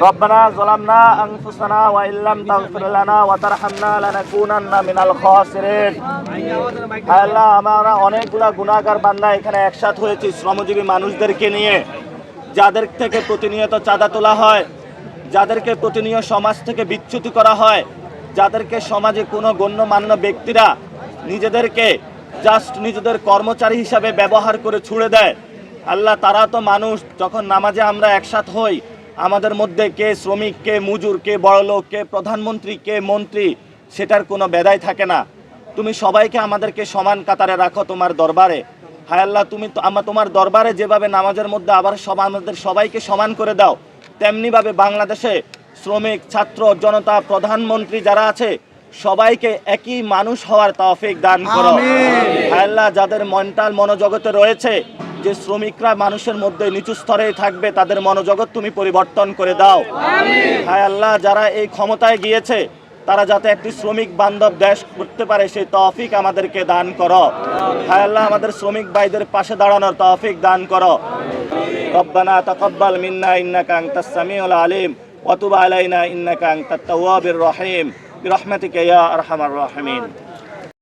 রব্বানা যালামনা আনফুসানা ওয়া ইল্লাম তাগফির লানা ওয়া তারহামনা লানাকুনান্না মিনাল খাসিরিন। আল্লাহ, আমরা অনেকগুলা গুনাহগার বান্দা এখানে একসাথে হয়েছি শ্রমজীবী মানুষদেরকে নিয়ে, যাদের থেকে প্রতিনিয়ত চাঁদা তোলা হয়, যাদেরকে প্রতিনিয়ত সমাজ থেকে বিচ্যুতি করা হয়, যাদেরকে সমাজে কোনো গণ্যমান্য ব্যক্তিরা নিজেদেরকে জাস্ট নিজেদের কর্মচারী হিসাবে ব্যবহার করে ছুড়ে দেয়। আল্লাহ, তারা তো মানুষ। যখন নামাজে আমরা একসাথ হই, আমাদের মধ্যে কে শ্রমিক, কে মজুর, কে বড়লোক, কে প্রধানমন্ত্রী, কে মন্ত্রী, সেটার কোনো বেদাই থাকে না। তুমি সবাইকে আমাদেরকে সমান কাতারে রাখো তোমার দরবারে। হায় আল্লাহ, তুমি তোমার দরবারে যেভাবে নামাজের মধ্যে আবার আমাদের সবাইকে সমান করে দাও, তেমনিভাবে বাংলাদেশে শ্রমিক, ছাত্র, জনতা, প্রধানমন্ত্রী যারা আছে সবাইকে একই মানুষ হওয়ার তৌফিক দান করো। হায় আল্লাহ, যাদের মেন্টাল মনোজগতে রয়েছে যে শ্রমিকরা মানুষের মধ্যে নিচু স্তরে থাকবে, তাদের মনোজগৎ তুমি পরিবর্তন করে দাও। হায় আল্লাহ, যারা এই ক্ষমতায় গিয়েছে তারা যাতে একটি শ্রমিক বান্ধব দেশ করতে পারে সেই তৌফিক আমাদেরকে দান করো। হায় আল্লাহ, আমাদের শ্রমিক ভাইদের পাশে দাঁড়ানোর তৌফিক দান করো। রব্বানা তাকাব্বাল মিন্না ইন্নাকা আনতাস সামিউল আলিম ওয়া তুব আলাইনা ইন্নাকা আনতাত তাওয়াবির রহিম বিরহমাতিকা ইয়া আরহামার রাহিমিন।